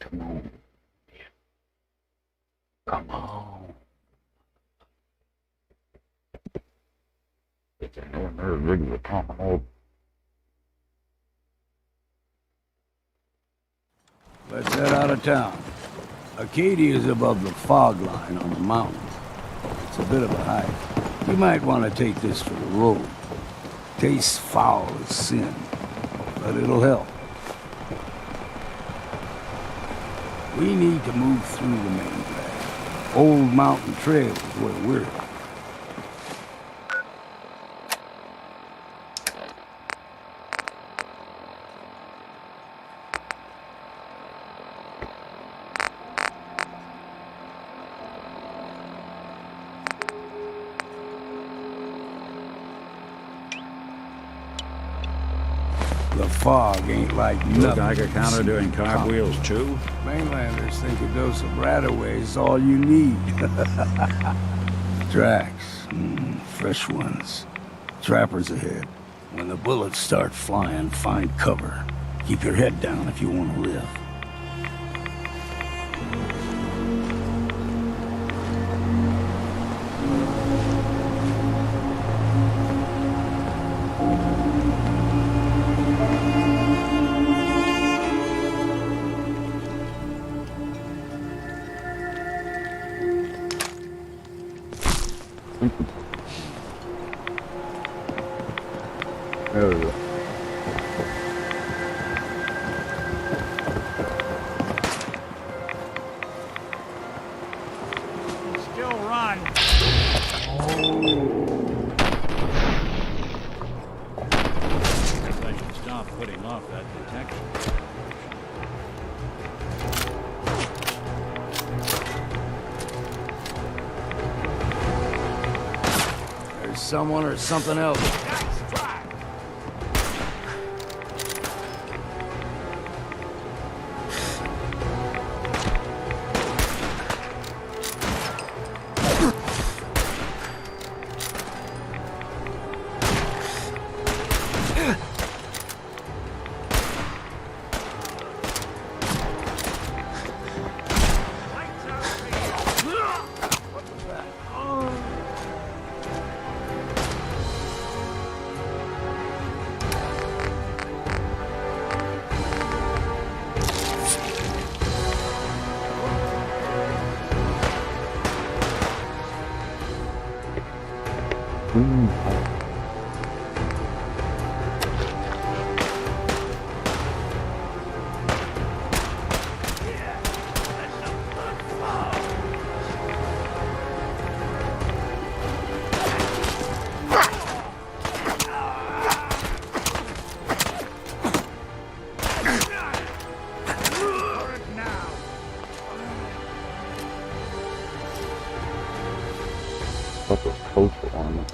Come on. Come on. It's another regular promenade. Let's head out of town. Acadia is above the fog line on the mountain. It's a bit of a hike. You might want to take this for the road. Tastes foul as sin, but it'll help. We need to move through the main drag. Old Mountain Trail is where we're at. The fog ain't like nothing. Geiger counter doing cartwheels too? Mainlanders think a dose of Radaway is all you need. Tracks. Fresh ones. Trappers ahead. When the bullets start flying, find cover. Keep your head down if you want to live. There we go. Still run. I should stop putting off that detection. There's someone or something else. What was coastal armor?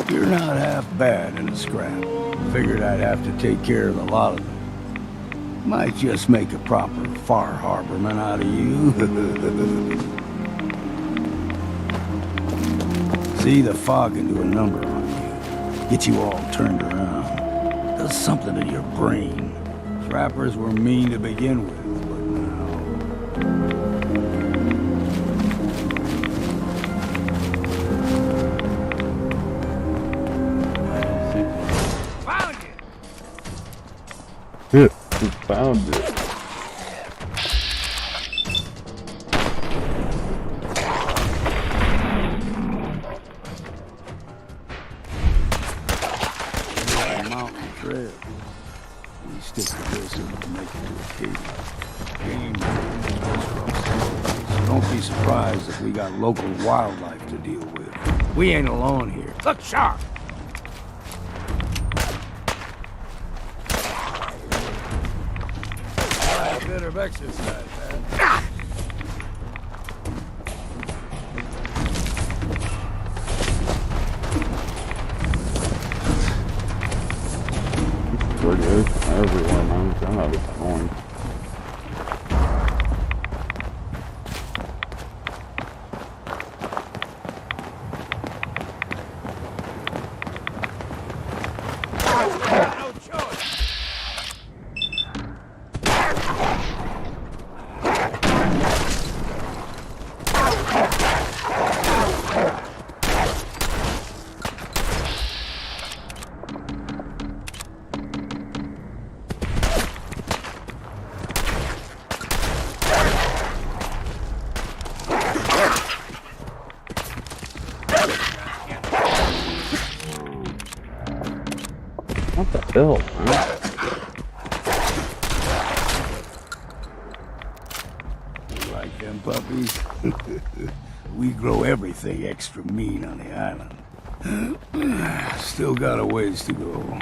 You're not half bad in a scrap. Figured I'd have to take care of a lot of them. Might just make a proper Far Harborman out of you. See, the fog can do a number on you. Get you all turned around. Does something to your brain. Trappers were mean to begin with, but now... Shit, we found it. Mountain trail. We stick to this and we'll make it to Acadia. Game so don't be surprised if we got local wildlife to deal with. We ain't alone here. Look sharp! A bit of exercise, man. Everywhere, man. I'm out of coins. What the hell, man? You like them puppies? We grow everything extra mean on the island. Still got a ways to go.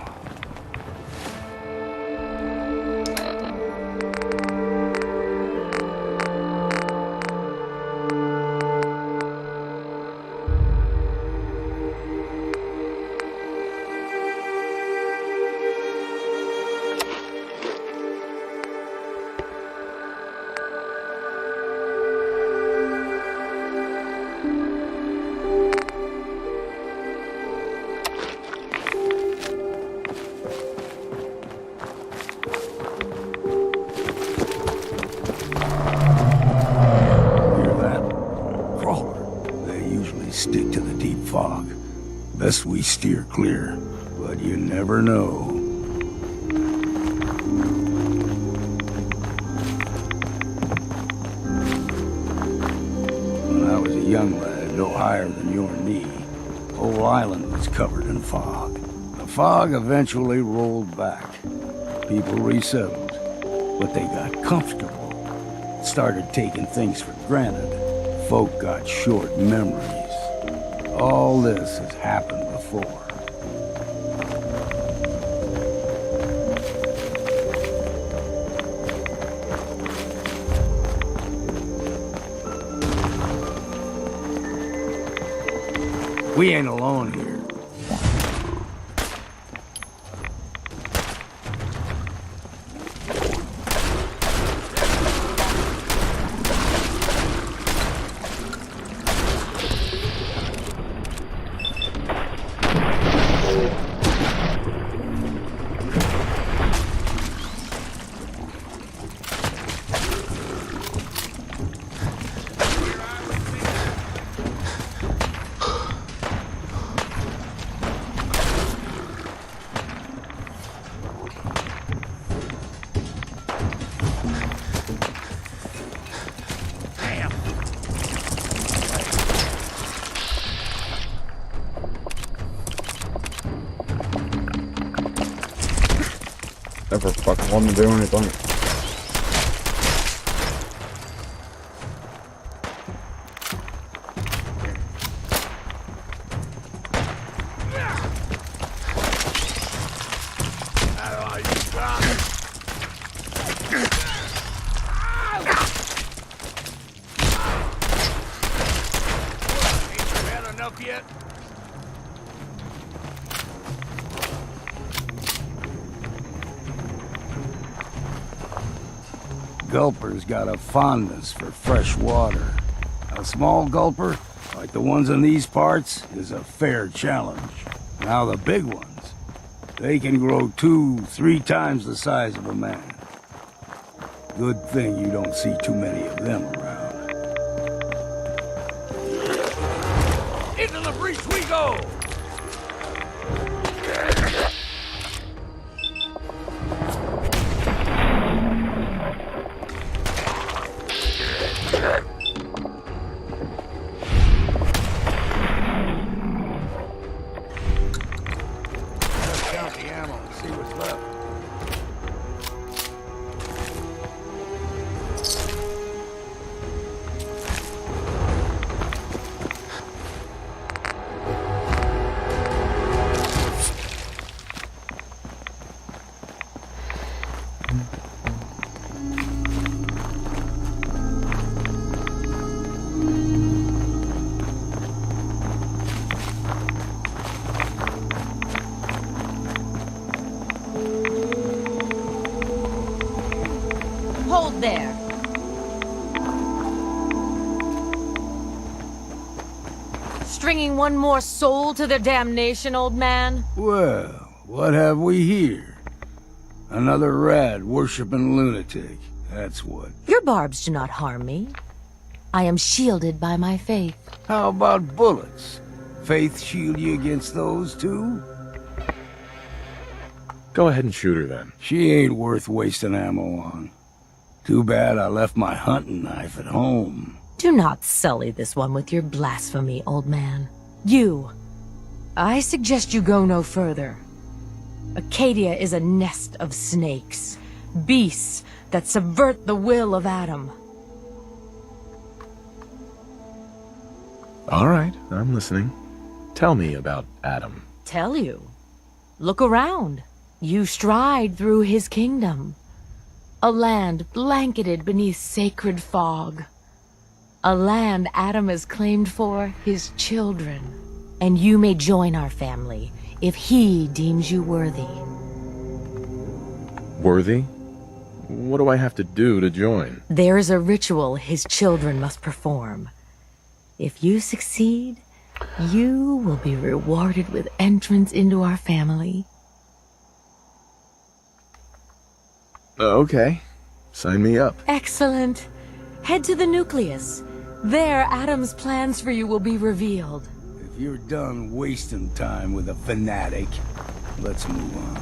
Stick to the deep fog. Best we steer clear, but you never know. When I was a young lad, no higher than your knee, the whole island was covered in fog. The fog eventually rolled back. People resettled, but they got comfortable. Started taking things for granted. Folk got short memories. All this has happened before. We ain't alone here. Never fucking want to do anything. Yet? Gulper's got a fondness for fresh water. A small gulper, like the ones in these parts, is a fair challenge. Now the big ones, they can grow 2-3 times the size of a man. Good thing you don't see too many of them around. Into the breach we go! Hold there. Stringing one more soul to their damnation, old man? Well, what have we here? Another rad worshipping lunatic, that's what. Your barbs do not harm me. I am shielded by my faith. How about bullets? Faith shield you against those too? Go ahead and shoot her then. She ain't worth wasting ammo on. Too bad I left my hunting knife at home. Do not sully this one with your blasphemy, old man. You. I suggest you go no further. Acadia is a nest of snakes. Beasts that subvert the will of Adam. All right, I'm listening. Tell me about Adam. Tell you. Look around. You stride through his kingdom. A land blanketed beneath sacred fog. A land Adam has claimed for his children. And you may join our family if he deems you worthy. Worthy? What do I have to do to join? There is a ritual his children must perform. If you succeed, you will be rewarded with entrance into our family. Okay. Sign me up. Excellent. Head to the nucleus. There, Adam's plans for you will be revealed. If you're done wasting time with a fanatic, let's move on.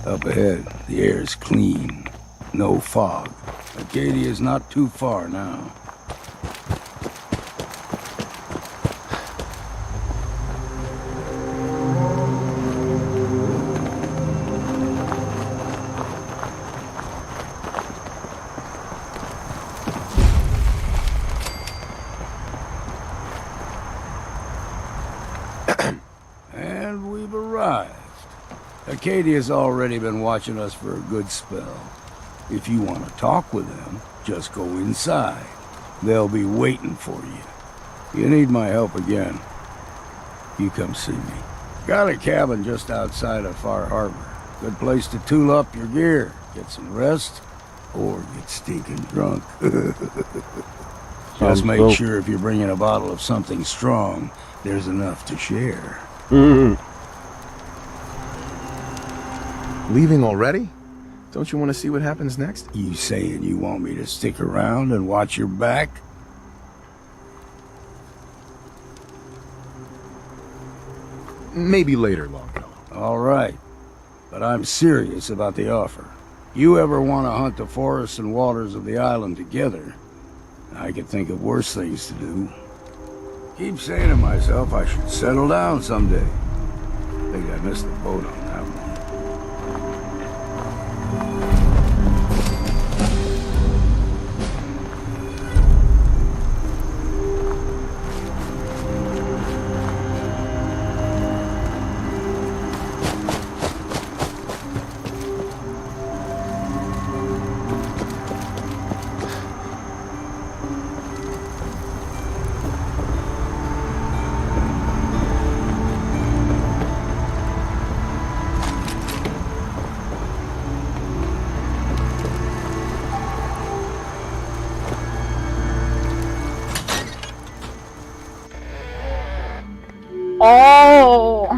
Up ahead, the air's clean. No fog. Acadia's not too far now. And we've arrived. Acadia's already been watching us for a good spell. If you want to talk with them, just go inside. They'll be waiting for you. You need my help again, you come see me. Got a cabin just outside of Far Harbor. Good place to tool up your gear, get some rest, or get stinking drunk. Just make sure if you're bringing a bottle of something strong, there's enough to share. Leaving already? Don't you want to see what happens next? You saying you want me to stick around and watch your back? Maybe later, Longfellow. All right, but I'm serious about the offer. You ever want to hunt the forests and waters of the island together, I could think of worse things to do. Keep saying to myself I should settle down someday. Think I missed the boat on that one. Oh.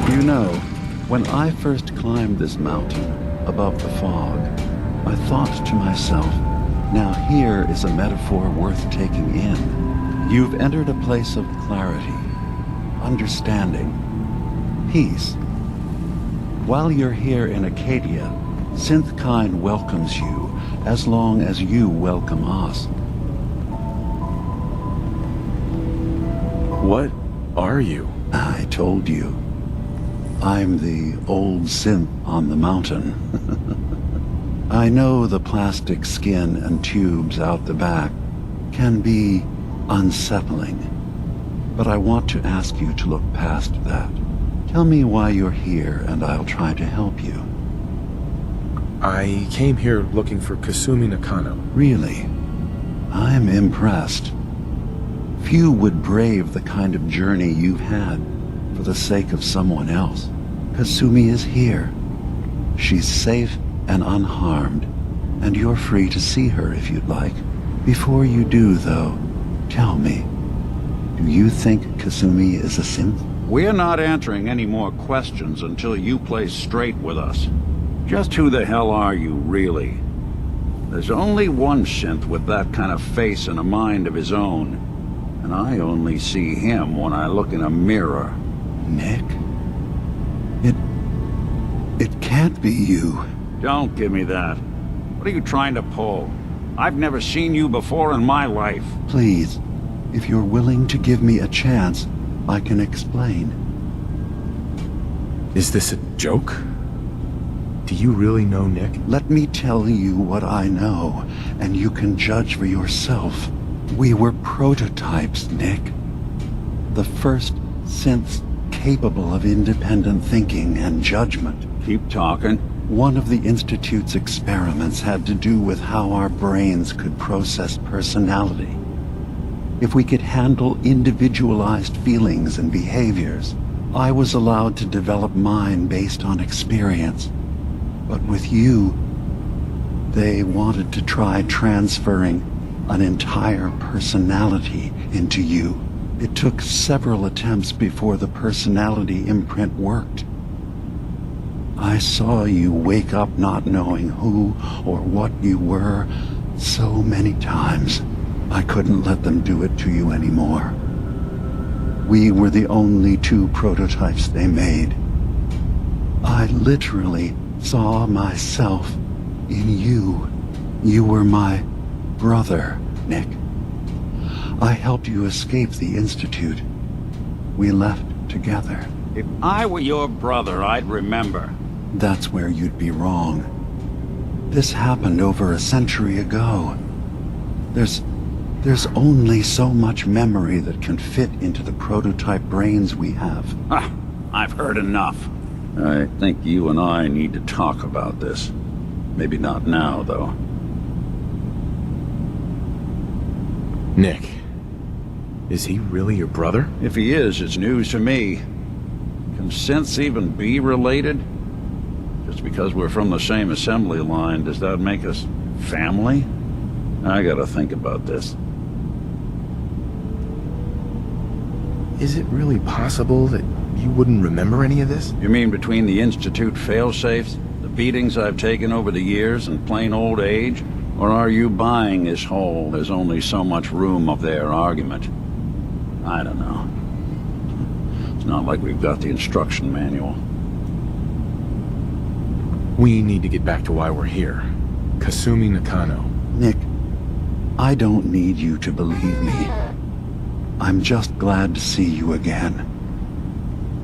You know, when I first climbed this mountain above the fog, I thought to myself, now here is a metaphor worth taking in. You've entered a place of clarity, understanding, peace. While you're here in Acadia, Synthkind welcomes you as long as you welcome us. What are you? I told you. I'm the old synth on the mountain. I know the plastic skin and tubes out the back can be unsettling, but I want to ask you to look past that. Tell me why you're here and I'll try to help you. I came here looking for Kasumi Nakano. Really? I'm impressed. Few would brave the kind of journey you've had for the sake of someone else. Kasumi is here. She's safe and unharmed, and you're free to see her if you'd like. Before you do, though, tell me, do you think Kasumi is a synth? We're not answering any more questions until you play straight with us. Just who the hell are you, really? There's only one synth with that kind of face and a mind of his own. And I only see him when I look in a mirror. Nick? It can't be you. Don't give me that. What are you trying to pull? I've never seen you before in my life. Please, if you're willing to give me a chance, I can explain. Is this a joke? Do you really know Nick? Let me tell you what I know, and you can judge for yourself. We were prototypes, Nick. The first synths capable of independent thinking and judgment. Keep talking. One of the Institute's experiments had to do with how our brains could process personality. If we could handle individualized feelings and behaviors, I was allowed to develop mine based on experience. But with you, they wanted to try transferring an entire personality into you. It took several attempts before the personality imprint worked. I saw you wake up not knowing who or what you were so many times. I couldn't let them do it to you anymore. We were the only two prototypes they made. I literally saw myself in you. You were my brother, Nick. I helped you escape the Institute. We left together. If I were your brother, I'd remember. That's where you'd be wrong. This happened over a century ago. There's only so much memory that can fit into the prototype brains we have. Ah, I've heard enough. I think you and I need to talk about this. Maybe not now, though. Nick, is he really your brother? If he is, it's news to me. Can synths even be related? Just because we're from the same assembly line, does that make us family? I gotta think about this. Is it really possible that you wouldn't remember any of this? You mean between the Institute failsafes, the beatings I've taken over the years, and plain old age? Or are you buying this whole "there's only so much room" of their argument? I don't know. It's not like we've got the instruction manual. We need to get back to why we're here. Kasumi Nakano. Nick, I don't need you to believe me. I'm just glad to see you again.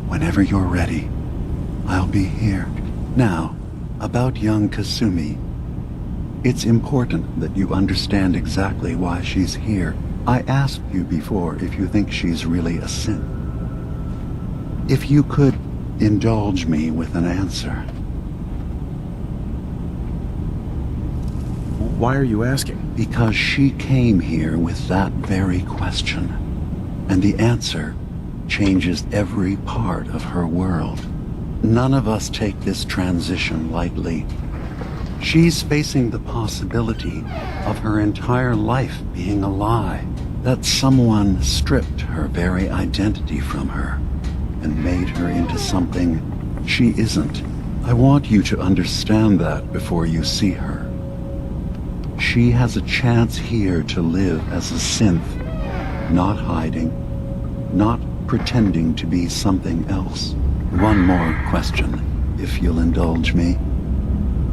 Whenever you're ready, I'll be here. Now, about young Kasumi. It's important that you understand exactly why she's here. I asked you before if you think she's really a synth. If you could indulge me with an answer. Why are you asking? Because she came here with that very question. And the answer changes every part of her world. None of us take this transition lightly. She's facing the possibility of her entire life being a lie, that someone stripped her very identity from her and made her into something she isn't. I want you to understand that before you see her. She has a chance here to live as a synth, not hiding, not pretending to be something else. One more question, if you'll indulge me.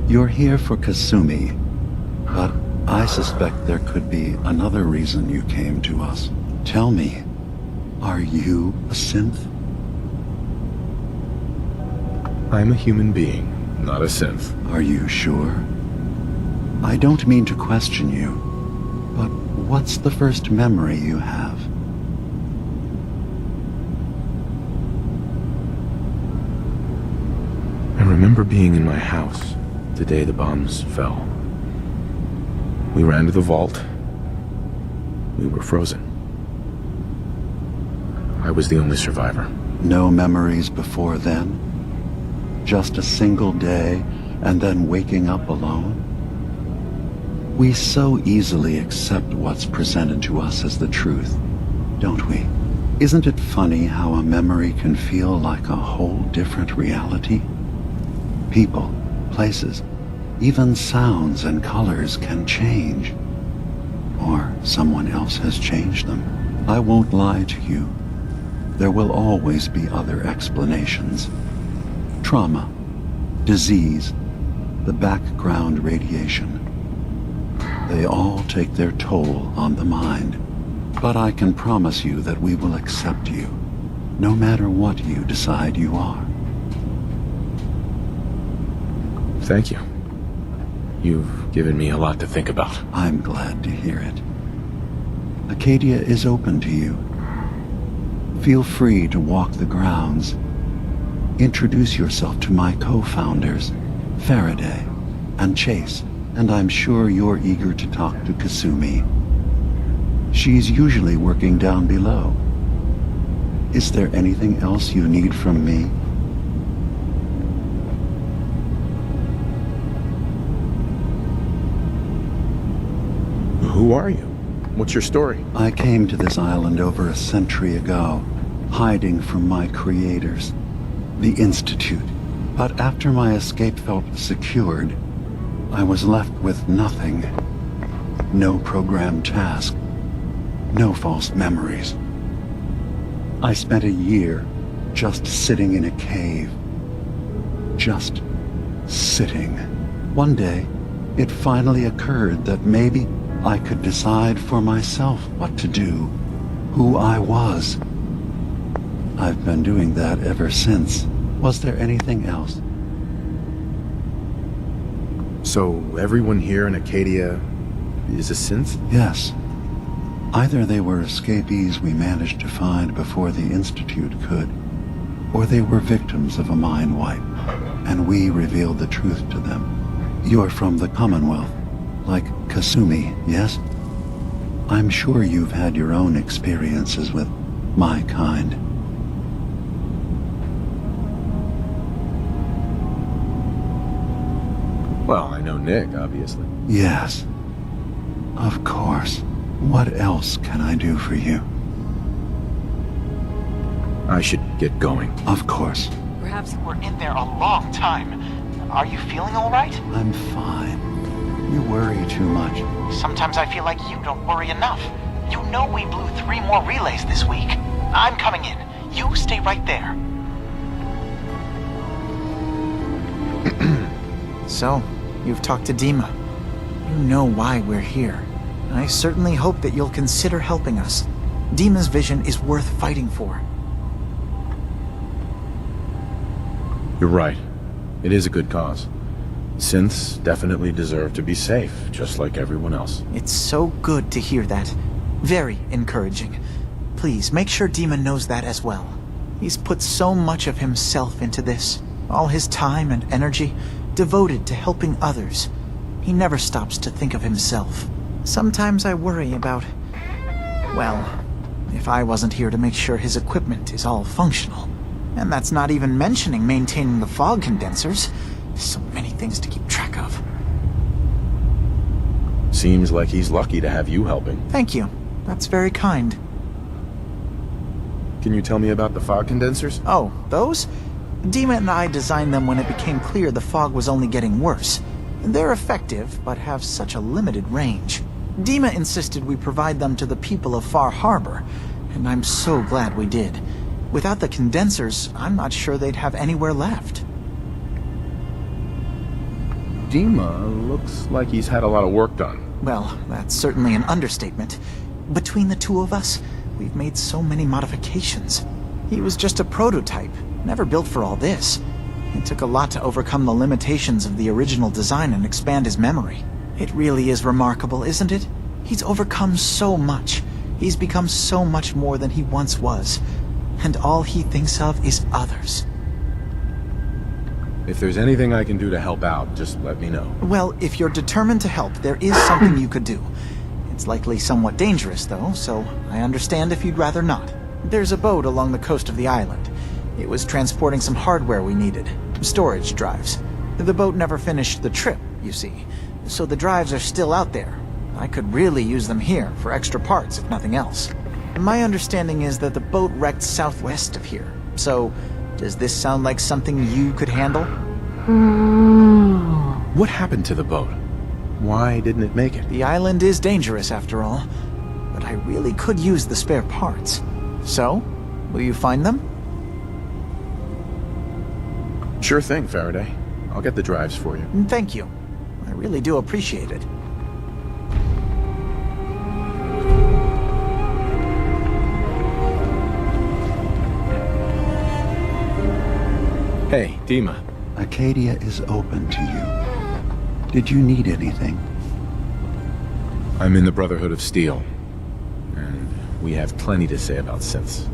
You're here for Kasumi, but I suspect there could be another reason you came to us. Tell me, are you a synth? I'm a human being, not a synth. Are you sure? I don't mean to question you, but what's the first memory you have? I remember being in my house the day the bombs fell. We ran to the vault. We were frozen. I was the only survivor. No memories before then? Just a single day and then waking up alone? We so easily accept what's presented to us as the truth, don't we? Isn't it funny how a memory can feel like a whole different reality? People, places, even sounds and colors can change. Or someone else has changed them. I won't lie to you. There will always be other explanations. Trauma, disease, the background radiation. They all take their toll on the mind. But I can promise you that we will accept you, no matter what you decide you are. Thank you. You've given me a lot to think about. I'm glad to hear it. Acadia is open to you. Feel free to walk the grounds. Introduce yourself to my co-founders, Faraday and Chase, and I'm sure you're eager to talk to Kasumi. She's usually working down below. Is there anything else you need from me? Who are you? What's your story? I came to this island over a century ago, hiding from my creators, the Institute. But after my escape felt secured, I was left with nothing. No programmed task. No false memories. I spent a year just sitting in a cave. Just sitting. One day, it finally occurred that maybe I could decide for myself what to do, who I was. I've been doing that ever since. Was there anything else? So everyone here in Acadia is a synth? Yes. Either they were escapees we managed to find before the Institute could, or they were victims of a mind wipe, and we revealed the truth to them. You're from the Commonwealth, like Kasumi, yes? I'm sure you've had your own experiences with my kind. Well, I know Nick, obviously. Yes. Of course. What else can I do for you? I should get going. Of course. Perhaps we're in there a long time. Are you feeling all right? I'm fine. You worry too much. Sometimes I feel like you don't worry enough. You know we blew 3 more relays this week. I'm coming in. You stay right there. So, you've talked to Dima. You know why we're here. I certainly hope that you'll consider helping us. Dima's vision is worth fighting for. You're right. It is a good cause. Synths definitely deserve to be safe, just like everyone else. It's so good to hear that. Very encouraging. Please, make sure Dima knows that as well. He's put so much of himself into this. All his time and energy devoted to helping others. He never stops to think of himself. Sometimes I worry about... well, if I wasn't here to make sure his equipment is all functional. And that's not even mentioning maintaining the fog condensers. So many things to keep track of. Seems like he's lucky to have you helping. Thank you. That's very kind. Can you tell me about the fog condensers? Oh, those? Dima and I designed them when it became clear the fog was only getting worse. They're effective, but have such a limited range. Dima insisted we provide them to the people of Far Harbor, and I'm so glad we did. Without the condensers, I'm not sure they'd have anywhere left. Dima looks like he's had a lot of work done. Well, that's certainly an understatement. Between the two of us, we've made so many modifications. He was just a prototype, never built for all this. It took a lot to overcome the limitations of the original design and expand his memory. It really is remarkable, isn't it? He's overcome so much. He's become so much more than he once was. And all he thinks of is others. If there's anything I can do to help out, just let me know. Well, if you're determined to help, there is something you could do. It's likely somewhat dangerous, though, so I understand if you'd rather not. There's a boat along the coast of the island. It was transporting some hardware we needed. Storage drives. The boat never finished the trip, you see. So the drives are still out there. I could really use them here for extra parts, if nothing else. My understanding is that the boat wrecked southwest of here. So, does this sound like something you could handle? What happened to the boat? Why didn't it make it? The island is dangerous after all, but I really could use the spare parts. So, will you find them? Sure thing, Faraday. I'll get the drives for you. Thank you. I really do appreciate it. Hey, Dima. Acadia is open to you. Did you need anything? I'm in the Brotherhood of Steel, and we have plenty to say about synths.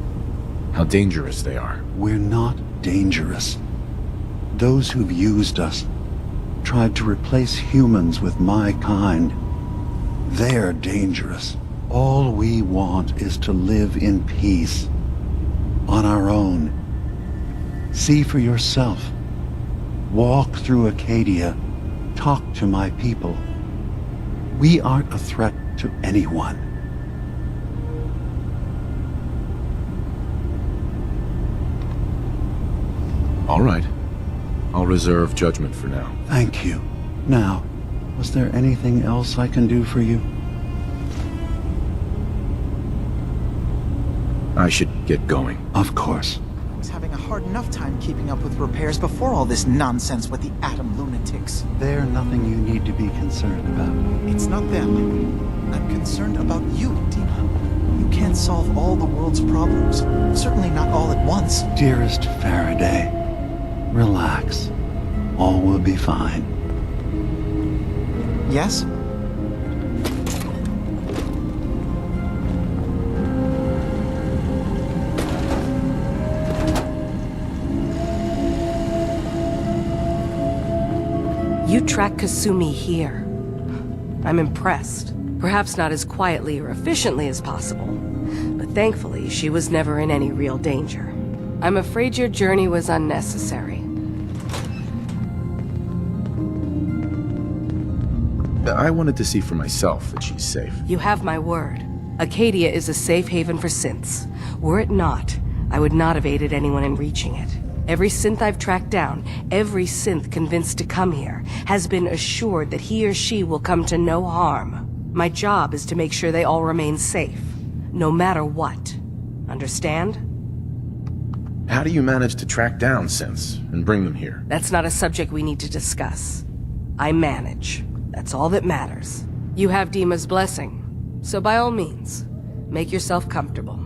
How dangerous they are. We're not dangerous. Those who've used us, tried to replace humans with my kind, they're dangerous. All we want is to live in peace, on our own. See for yourself. Walk through Acadia. Talk to my people. We aren't a threat to anyone. All right. I'll reserve judgment for now. Thank you. Now, was there anything else I can do for you? I should get going. Of course. I was having a hard enough time keeping up with repairs before all this nonsense with the atom lunatics. They're nothing you need to be concerned about. It's not them. I'm concerned about you, Dima. You can't solve all the world's problems. Certainly not all at once. Dearest Faraday, relax. All will be fine. Yes? You track Kasumi here. I'm impressed. Perhaps not as quietly or efficiently as possible, but thankfully she was never in any real danger. I'm afraid your journey was unnecessary. I wanted to see for myself that she's safe. You have my word. Acadia is a safe haven for synths. Were it not, I would not have aided anyone in reaching it. Every synth I've tracked down, every synth convinced to come here, has been assured that he or she will come to no harm. My job is to make sure they all remain safe, no matter what. Understand? How do you manage to track down synths and bring them here? That's not a subject we need to discuss. I manage. That's all that matters. You have Dima's blessing, so by all means, make yourself comfortable.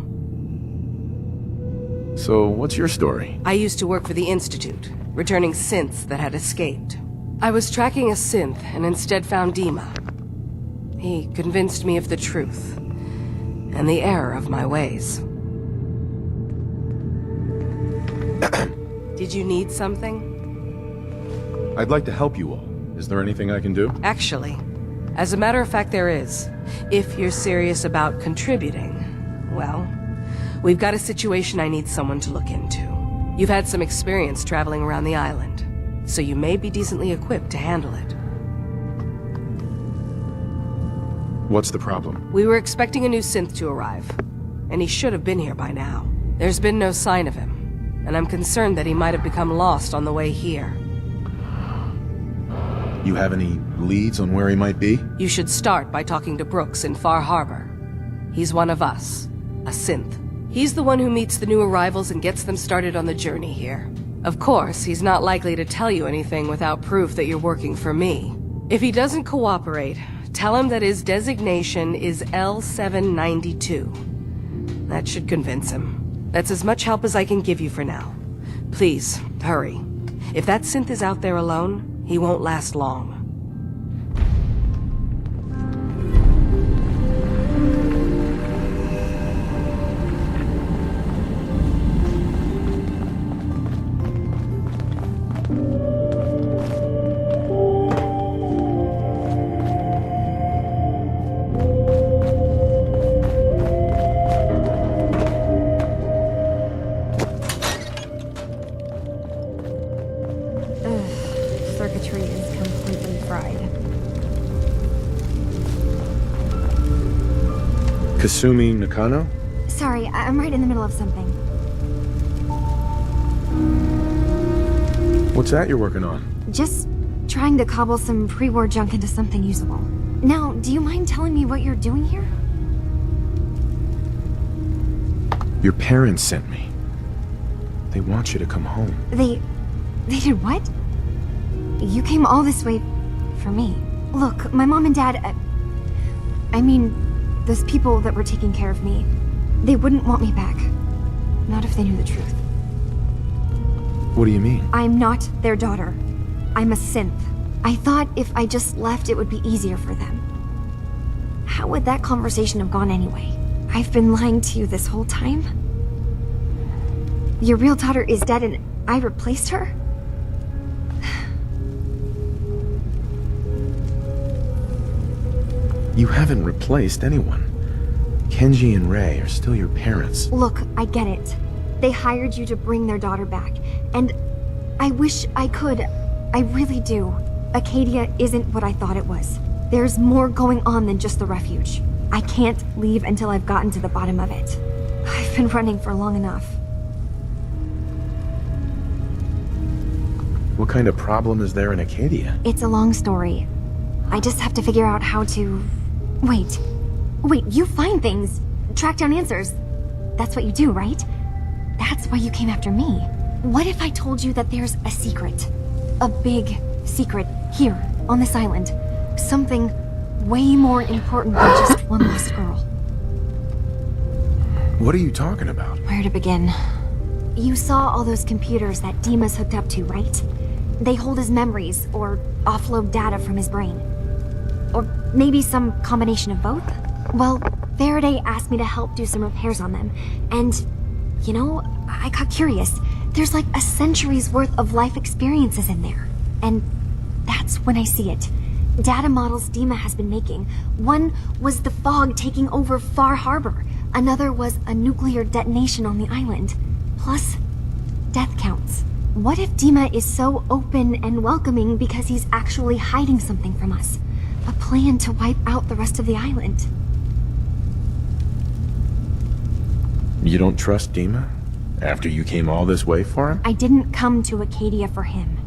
So, what's your story? I used to work for the Institute, returning synths that had escaped. I was tracking a synth and instead found Dima. He convinced me of the truth, and the error of my ways. Did you need something? I'd like to help you all. Is there anything I can do? Actually, as a matter of fact, there is. If you're serious about contributing, well, we've got a situation I need someone to look into. You've had some experience traveling around the island, so you may be decently equipped to handle it. What's the problem? We were expecting a new synth to arrive, and he should have been here by now. There's been no sign of him, and I'm concerned that he might have become lost on the way here. You have any leads on where he might be? You should start by talking to Brooks in Far Harbor. He's one of us, a synth. He's the one who meets the new arrivals and gets them started on the journey here. Of course, he's not likely to tell you anything without proof that you're working for me. If he doesn't cooperate, tell him that his designation is L792. That should convince him. That's as much help as I can give you for now. Please, hurry. If that synth is out there alone, he won't last long. Circuitry is completely fried. Kasumi Nakano? Sorry, I'm right in the middle of something. What's that you're working on? Just trying to cobble some pre-war junk into something usable. Now, do you mind telling me what you're doing here? Your parents sent me. They want you to come home. They did what? You came all this way for me. Look, my mom and dad, I mean, those people that were taking care of me, they wouldn't want me back. Not if they knew the truth. What do you mean? I'm not their daughter. I'm a synth. I thought if I just left, it would be easier for them. How would that conversation have gone anyway? I've been lying to you this whole time? Your real daughter is dead and I replaced her? You haven't replaced anyone. Kenji and Ray are still your parents. Look, I get it. They hired you to bring their daughter back, and I wish I could. I really do. Acadia isn't what I thought it was. There's more going on than just the refuge. I can't leave until I've gotten to the bottom of it. I've been running for long enough. What kind of problem is there in Acadia? It's a long story. I just have to figure out how to... Wait, you find things, track down answers. That's what you do, right? That's why you came after me. What if I told you that there's a secret? A big secret here, on this island. Something way more important than just one lost girl. What are you talking about? Where to begin? You saw all those computers that Dima's hooked up to, right? They hold his memories, or offload data from his brain. Or maybe some combination of both? Well, Faraday asked me to help do some repairs on them, and, you know, I got curious. There's like a century's worth of life experiences in there. And that's when I see it. Data models Dima has been making. One was the fog taking over Far Harbor. Another was a nuclear detonation on the island. Plus, death counts. What if Dima is so open and welcoming because he's actually hiding something from us? A plan to wipe out the rest of the island. You don't trust Dima? After you came all this way for him? I didn't come to Acadia for him.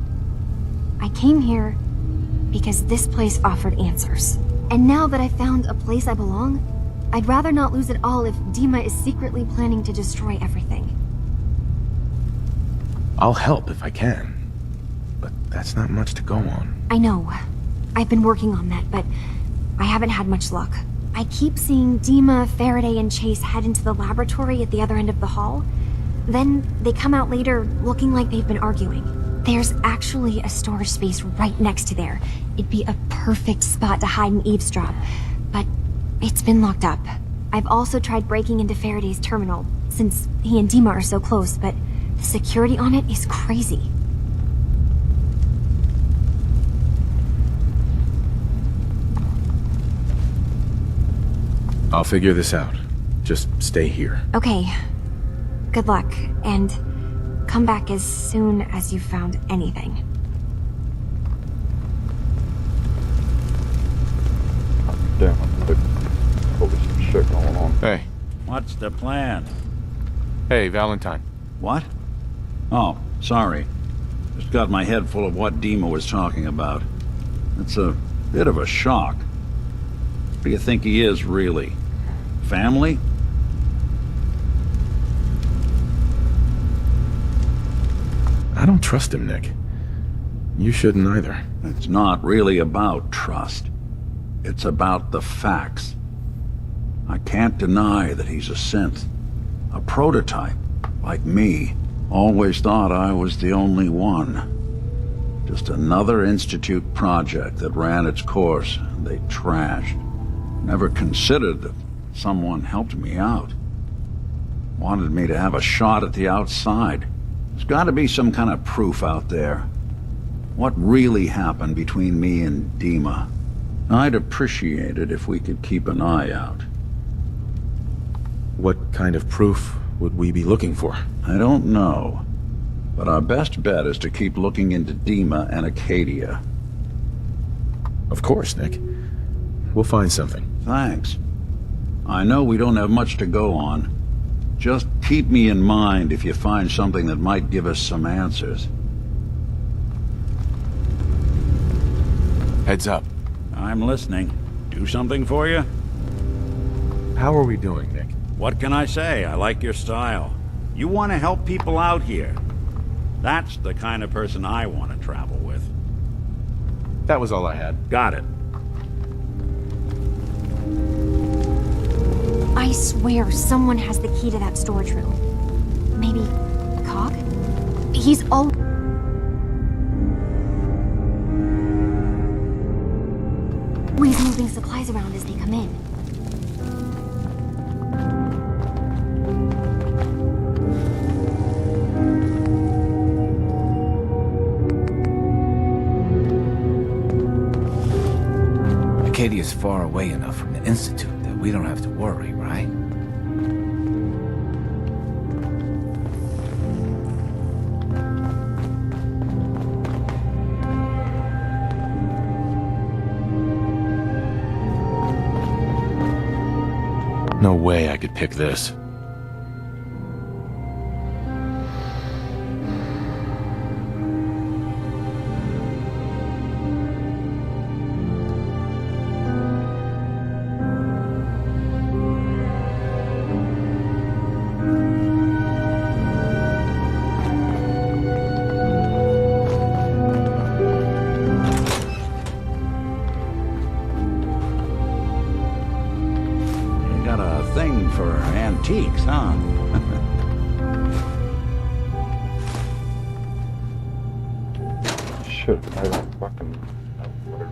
I came here because this place offered answers. And now that I found a place I belong, I'd rather not lose it all if Dima is secretly planning to destroy everything. I'll help if I can. But that's not much to go on. I know. I've been working on that, but I haven't had much luck. I keep seeing Dima, Faraday, and Chase head into the laboratory at the other end of the hall. Then they come out later looking like they've been arguing. There's actually a storage space right next to there. It'd be a perfect spot to hide and eavesdrop, but it's been locked up. I've also tried breaking into Faraday's terminal, since he and Dima are so close, but the security on it is crazy. I'll figure this out. Just stay here. Okay. Good luck, and come back as soon as you've found anything. Damn, there's probably some shit going on. Hey. What's the plan? Hey, Valentine. What? Oh, sorry. Just got my head full of what Dima was talking about. It's a bit of a shock. What do you think he is, really? Family? I don't trust him, Nick. You shouldn't either. It's not really about trust. It's about the facts. I can't deny that he's a synth. A prototype, like me. Always thought I was the only one. Just another Institute project that ran its course and they trashed. Never considered that someone helped me out. Wanted me to have a shot at the outside. There's got to be some kind of proof out there. What really happened between me and Dima? I'd appreciate it if we could keep an eye out. What kind of proof would we be looking for? I don't know. But our best bet is to keep looking into Dima and Acadia. Of course, Nick. We'll find something. Thanks. I know we don't have much to go on. Just keep me in mind if you find something that might give us some answers. Heads up. I'm listening. Do something for you? How are we doing, Nick? What can I say? I like your style. You want to help people out here. That's the kind of person I want to travel with. That was all I had. Got it. I swear someone has the key to that storage room. Maybe Cog? He's all... always moving supplies around as they come in. Acadia's far away enough from the Institute that we don't have to worry, right? No way I could pick this. For antiques, huh? Shit, I don't fucking know where.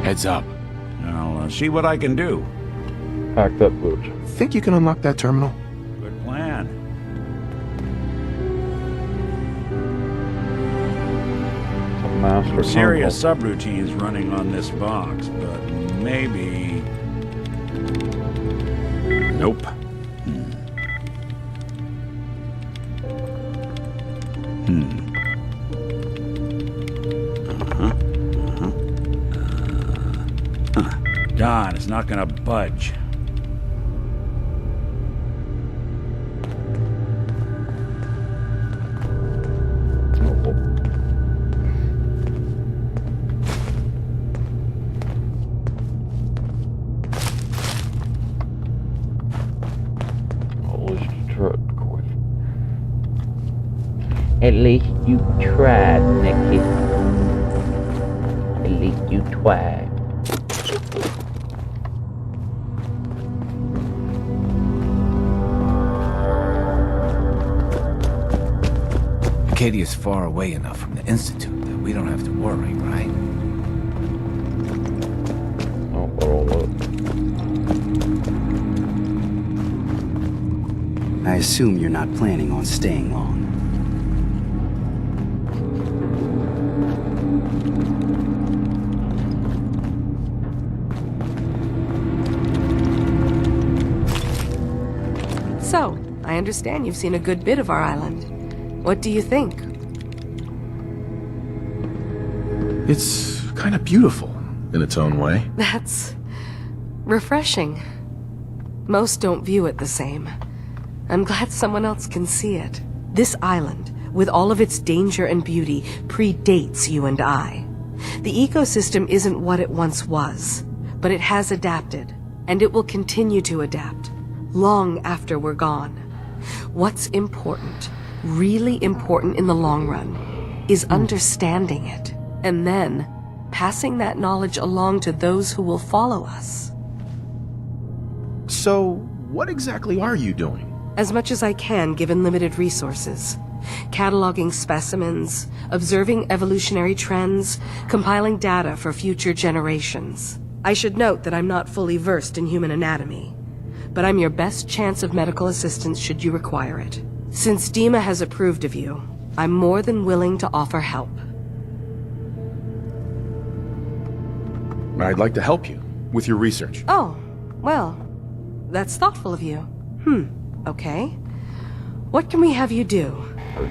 Heads up. I'll see what I can do. Pack that loot. Think you can unlock that terminal? Good plan. It's a master Serious terminal. subroutines running on this box, but maybe... Nope. God, it's not gonna budge. At least you tried, Nicky. At least you tried. Acadia's far away enough from the Institute that we don't have to worry, right? Oh, roll up. I assume you're not planning on staying long. So, I understand you've seen a good bit of our island. What do you think? It's kind of beautiful in its own way. That's refreshing. Most don't view it the same. I'm glad someone else can see it. This island, with all of its danger and beauty, predates you and I. The ecosystem isn't what it once was, but it has adapted, and it will continue to adapt, long after we're gone. What's important, really important in the long run, is understanding it, and then passing that knowledge along to those who will follow us. So, what exactly are you doing? As much as I can given limited resources. Cataloging specimens, observing evolutionary trends, compiling data for future generations. I should note that I'm not fully versed in human anatomy, but I'm your best chance of medical assistance should you require it. Since Dima has approved of you, I'm more than willing to offer help. I'd like to help you with your research. Oh, well, that's thoughtful of you. Okay. What can we have you do?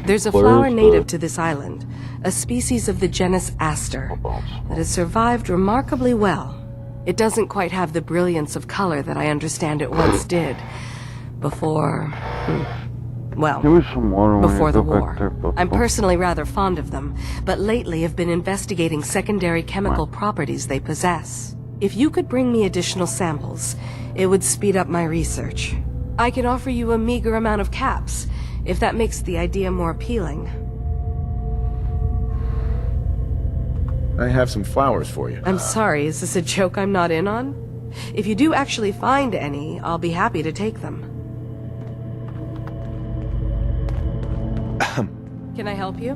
There's a flower native to this island, a species of the genus Aster, that has survived remarkably well. It doesn't quite have the brilliance of color that I understand it once did. Before... well, before the war. I'm personally rather fond of them, but lately have been investigating secondary chemical properties they possess. If you could bring me additional samples, it would speed up my research. I can offer you a meager amount of caps, if that makes the idea more appealing. I have some flowers for you. I'm sorry, is this a joke I'm not in on? If you do actually find any, I'll be happy to take them. Can I help you?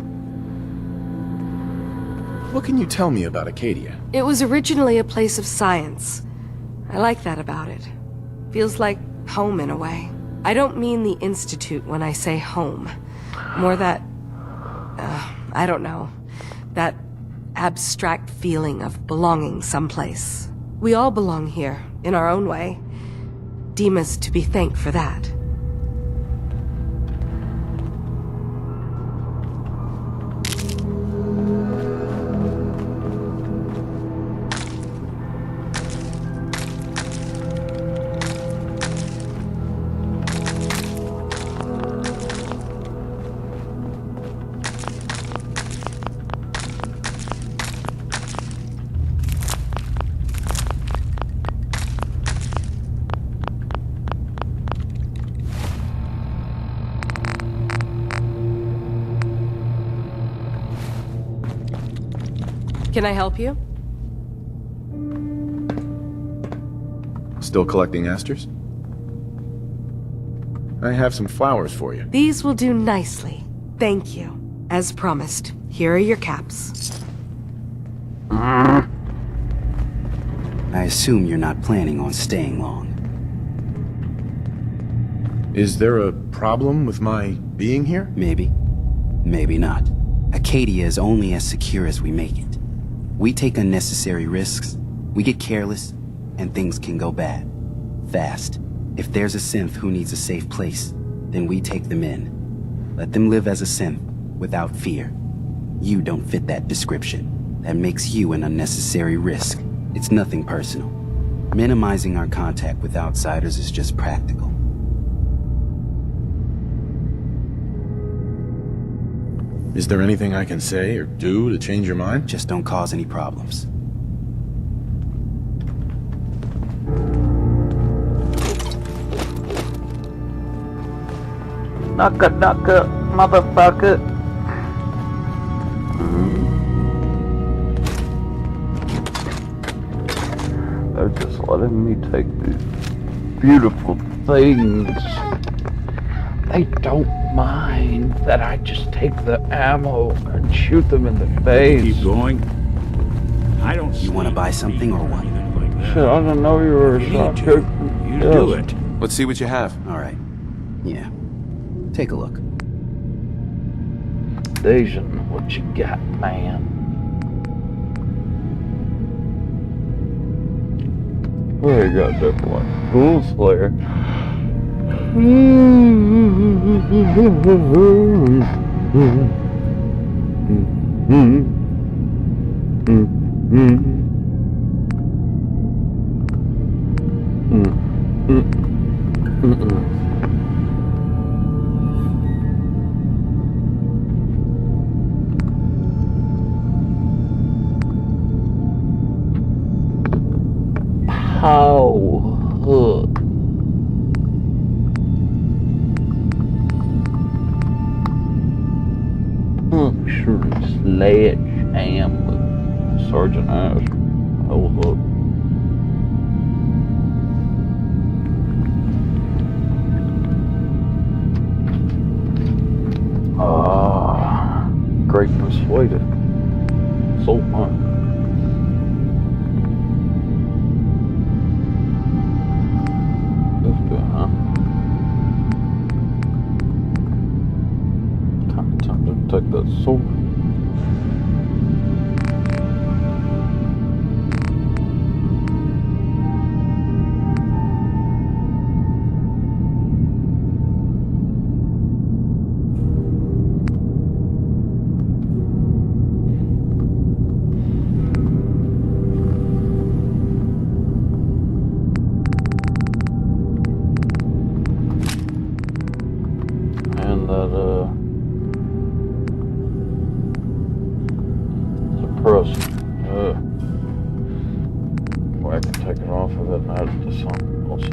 What can you tell me about Acadia? It was originally a place of science. I like that about it. Feels like home in a way. I don't mean the Institute when I say home. More that... I don't know. That abstract feeling of belonging someplace. We all belong here, in our own way. Dima's to be thanked for that. Can I help you? Still collecting asters? I have some flowers for you. These will do nicely. Thank you. As promised, here are your caps. I assume you're not planning on staying long. Is there a problem with my being here? Maybe. Maybe not. Acadia is only as secure as we make it. We take unnecessary risks, we get careless, and things can go bad. Fast. If there's a synth who needs a safe place, then we take them in. Let them live as a synth, without fear. You don't fit that description. That makes you an unnecessary risk. It's nothing personal. Minimizing our contact with outsiders is just practical. Is there anything I can say or do to change your mind? Just don't cause any problems. Knocker, knocker, motherfucker. They're just letting me take these beautiful things. They don't mind that I just take the ammo and shoot them in the face. Keep going. I don't. You want to buy something or what? Shit, I didn't know you were a shotgun. You do it. Let's see what you have. All right. Yeah. Take a look. Asian, what you got, man? Where you got that one? Ghoul Slayer. How? luxury sledgehammer. Sergeant asked. Hold up. Ah, great persuader. So much. That's good, huh? Time to take that sword. And that, suppressor. Boy, I can take it off of it and add it to something else.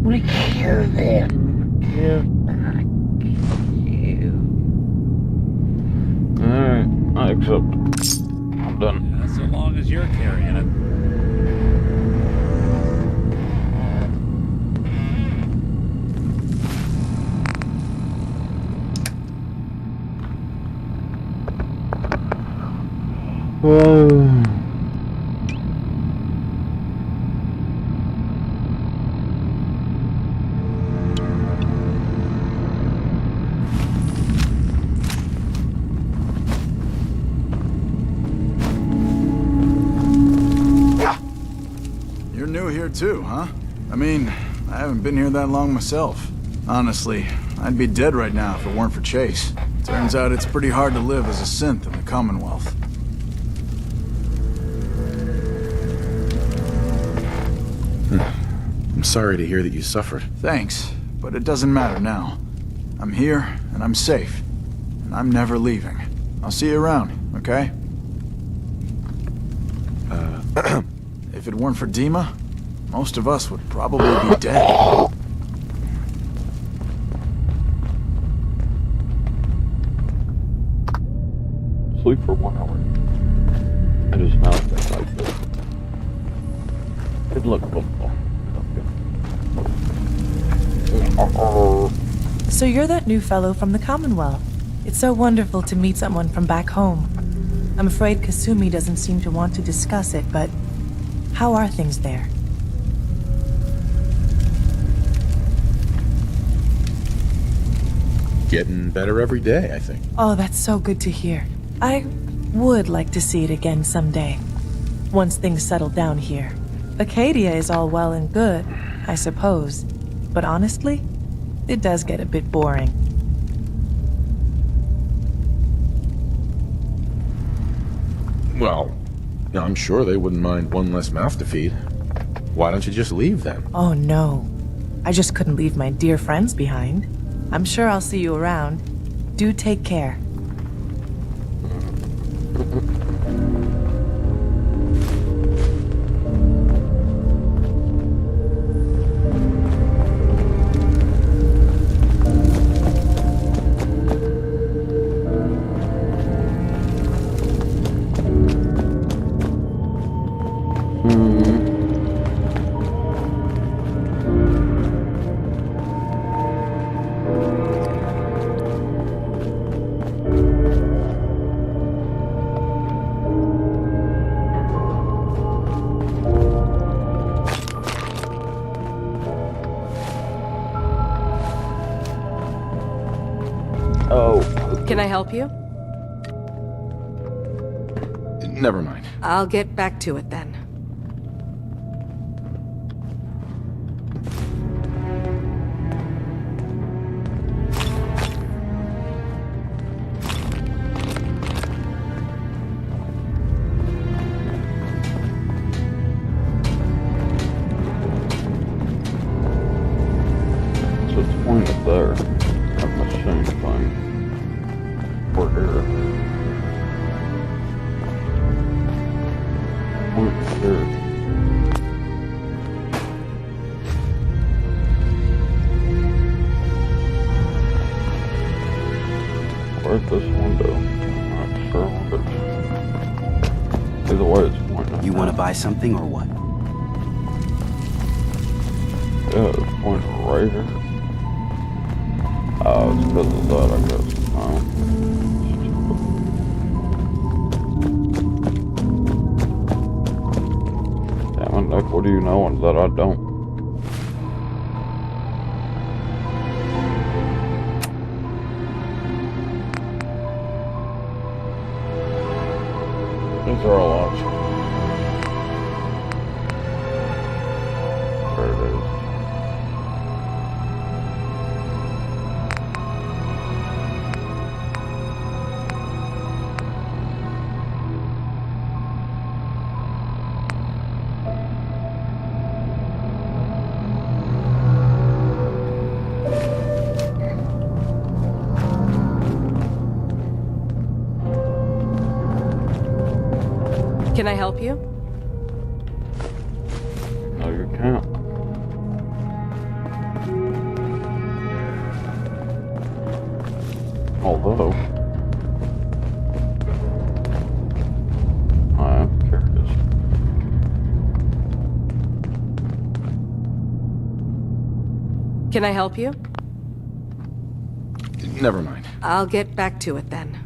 We kill them. Alright, I accept. I'm done. Yeah, so long as you're carrying it. You're new here too, huh? I mean, I haven't been here that long myself. Honestly, I'd be dead right now if it weren't for Chase. Turns out it's pretty hard to live as a synth in the Commonwealth. I'm sorry to hear that you suffered. Thanks, but it doesn't matter now. I'm here, and I'm safe. And I'm never leaving. I'll see you around, okay? If it weren't for Dima, most of us would probably be dead. Sleep for 1 hour. I just now think like this. Good luck, football. So you're that new fellow from the Commonwealth. It's so wonderful to meet someone from back home. I'm afraid Kasumi doesn't seem to want to discuss it, but how are things there? Getting better every day, I think. Oh, that's so good to hear. I would like to see it again someday, once things settle down here. Acadia is all well and good, I suppose, but honestly, it does get a bit boring. Well, yeah, I'm sure they wouldn't mind one less mouth to feed. Why don't you just leave then? Oh no. I just couldn't leave my dear friends behind. I'm sure I'll see you around. Do take care. Can I help you? Never mind. I'll get back to it then. So it's pointed there. At the same thing. We're here. Point here. Where's this window? I'm not sure what it is. Either way, it's pointing. You want to buy something or what? Yeah, it's pointing right here. Oh, it's because of that, I guess. Damn it, Nick, what do you know that I don't? These are all options. There it is. Can I help you? No, you can't. Although, I am curious. Can I help you? Never mind. I'll get back to it then.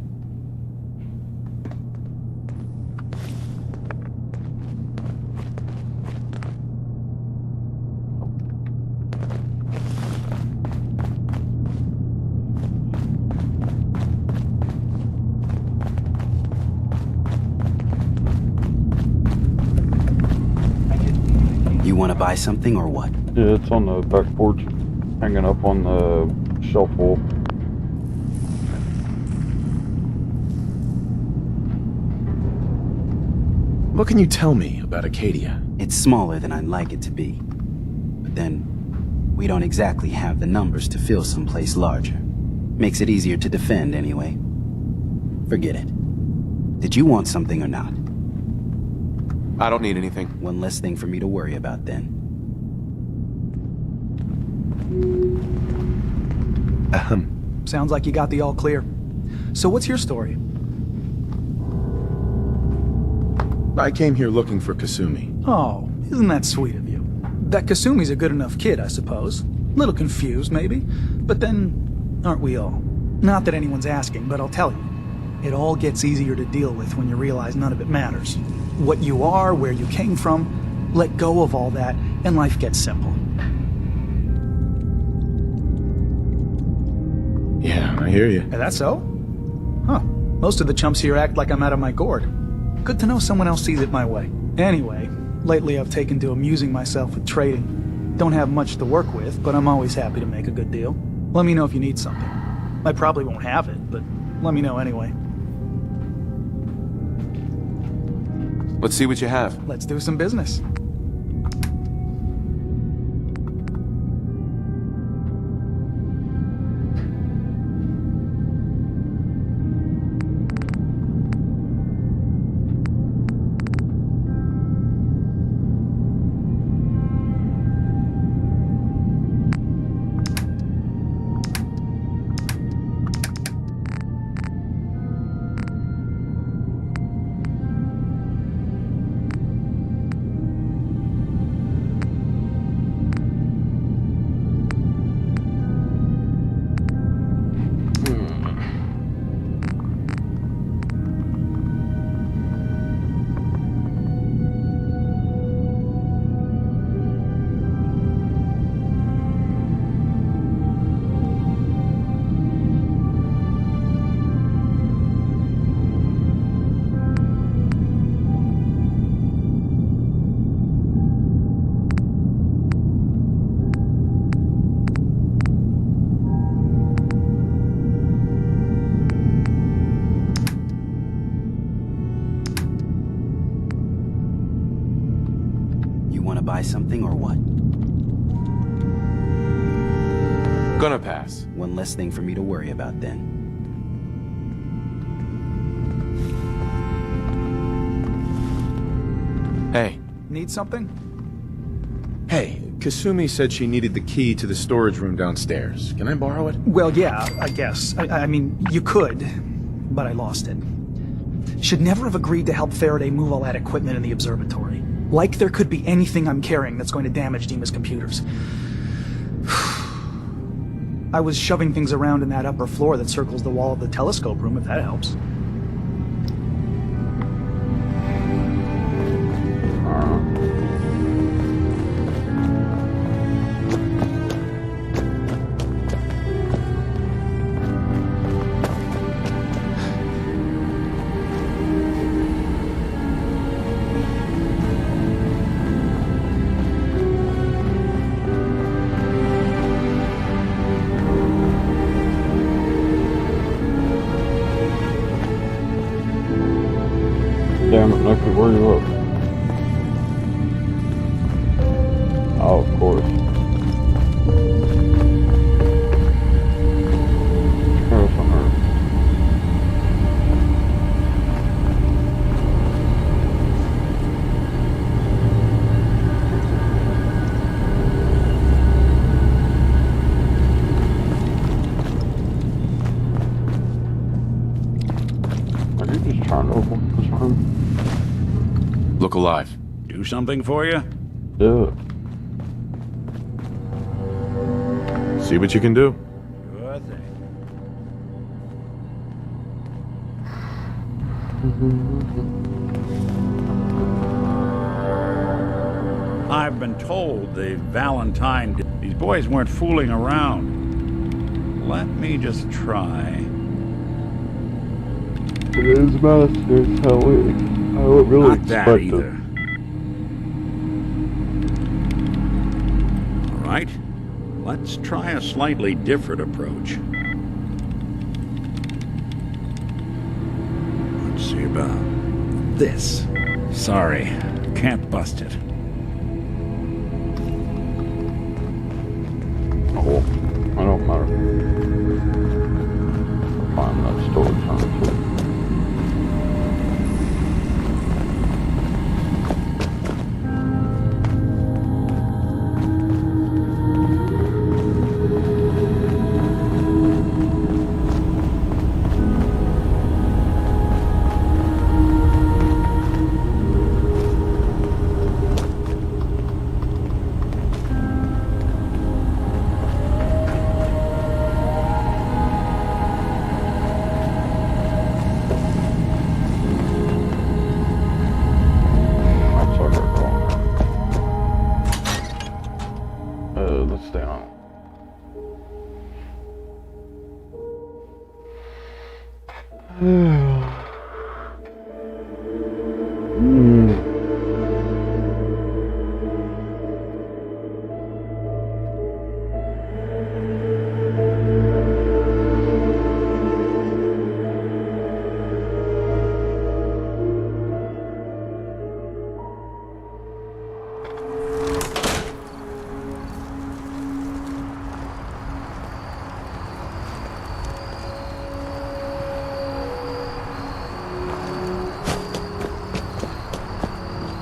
You want to buy something or what? Yeah, it's on the back porch, hanging up on the shelf wall. What can you tell me about Acadia? It's smaller than I'd like it to be. But then, we don't exactly have the numbers to fill someplace larger. Makes it easier to defend anyway. Forget it. Did you want something or not? I don't need anything. One less thing for me to worry about then. Sounds like you got the all clear. So what's your story? I came here looking for Kasumi. Oh, isn't that sweet of you? That Kasumi's a good enough kid, I suppose. Little confused, maybe. But then, aren't we all? Not that anyone's asking, but I'll tell you. It all gets easier to deal with when you realize none of it matters. What you are, where you came from, let go of all that, and life gets simple. Yeah, I hear you. Is that so? Huh. Most of the chumps here act like I'm out of my gourd. Good to know someone else sees it my way. Anyway, lately I've taken to amusing myself with trading. Don't have much to work with, but I'm always happy to make a good deal. Let me know if you need something. I probably won't have it, but let me know anyway. Let's see what you have. Let's do some business. Buy something or what? Gonna pass. One less thing for me to worry about then. Hey. Need something? Hey, Kasumi said she needed the key to the storage room downstairs. Can I borrow it? Well, yeah, I guess. I mean, you could, but I lost it. Should never have agreed to help Faraday move all that equipment in the observatory. Like there could be anything I'm carrying that's going to damage Dima's computers. I was shoving things around in that upper floor that circles the wall of the telescope room, if that helps. Damn it, Nucky, where you up? Oh, of course. Here's some earth. Are you just trying to open this room? Look alive. Do something for you? Yeah. See what you can do. Sure thing. I've been told the Valentine... These boys weren't fooling around. Let me just try. Today's masters, how it really Not that expected. either. All right. Let's try a slightly different approach. Let's see about this. Sorry, can't bust it. Oh, I don't matter. I'll find that storage room too. Let's stay on.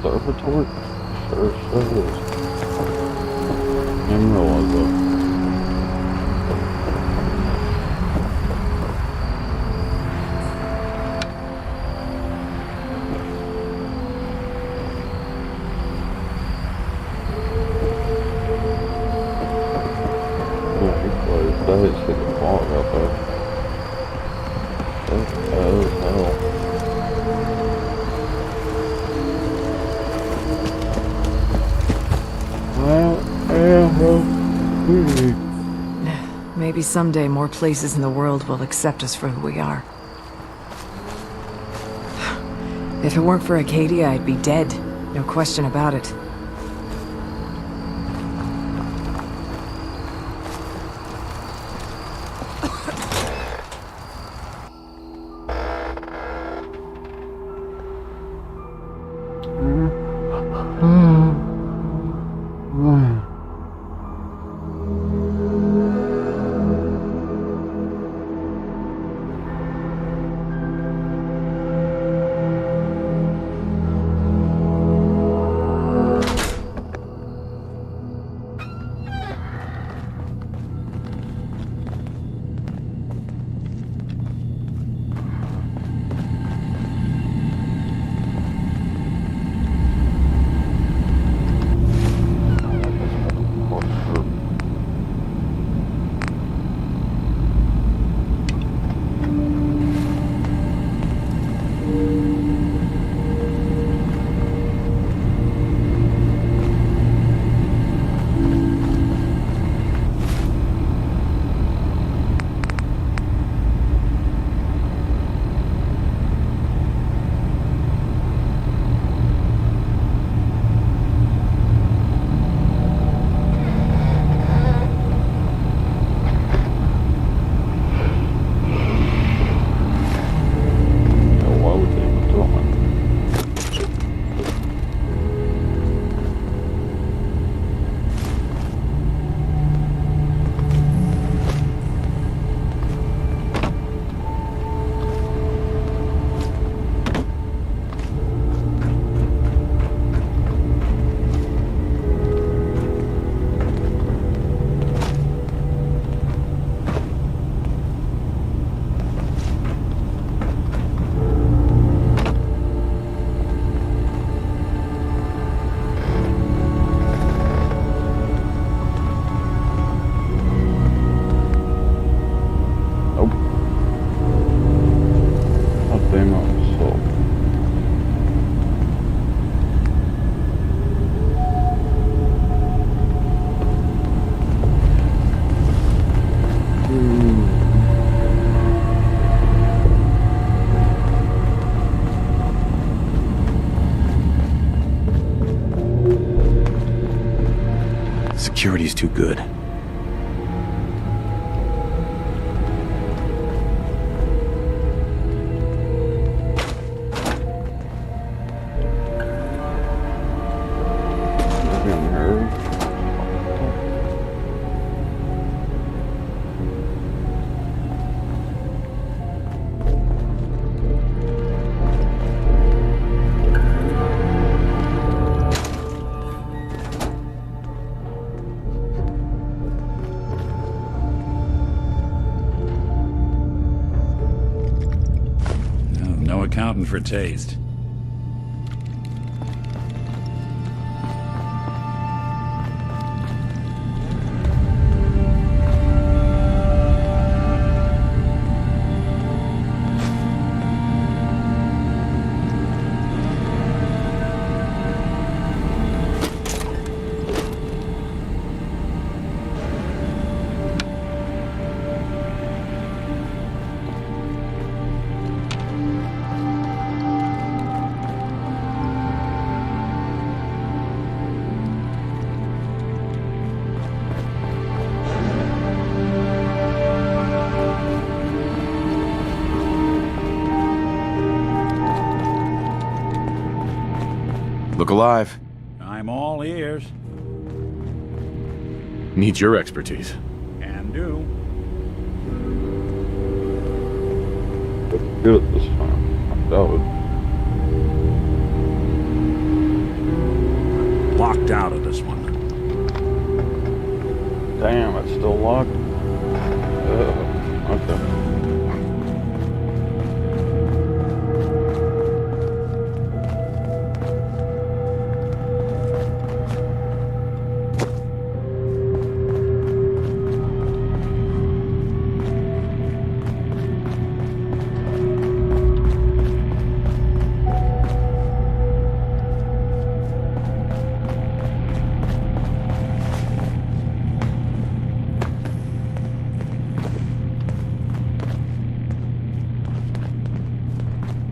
observatory? Sure says. Didn't realize that. That is hit the fog out there. Thick as hell. Maybe someday more places in the world will accept us for who we are. If it weren't for Acadia, I'd be dead. No question about it. Security's too good. No accounting for taste. Look alive. I'm all ears. Need your expertise. Can do. Good at this time. I doubt it.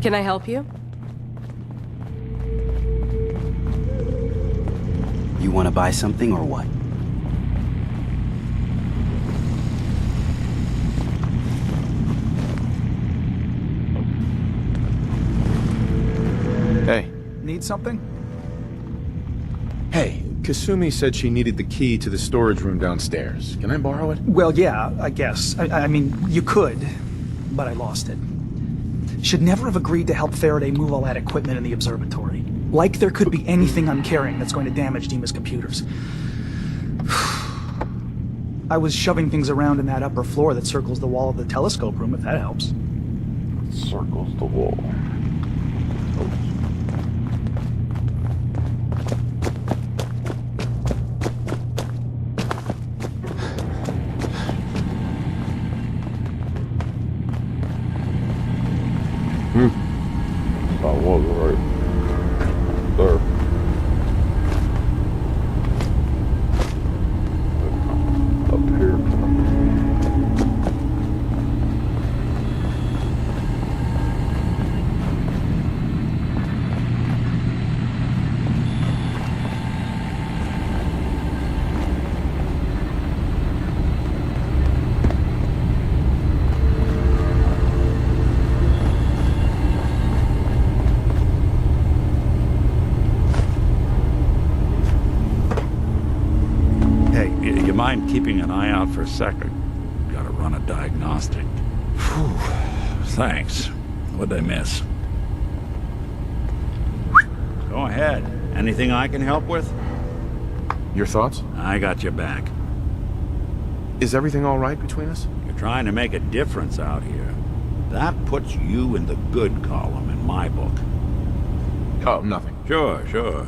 Can I help you? You want to buy something or what? Hey. Need something? Hey, Kasumi said she needed the key to the storage room downstairs. Can I borrow it? Well, yeah, I guess. I mean, you could, but I lost it. Should never have agreed to help Faraday move all that equipment in the observatory. Like there could be anything I'm carrying that's going to damage Dima's computers. I was shoving things around in that upper floor that circles the wall of the telescope room, if that helps. Circles the wall. I was right there. Up here. Hey, you mind keeping an eye out for a second? Gotta run a diagnostic. Whew. Thanks. What'd I miss? Go ahead. Anything I can help with? Your thoughts? I got your back. Is everything all right between us? You're trying to make a difference out here. That puts you in the good column in my book. Oh, nothing. Sure.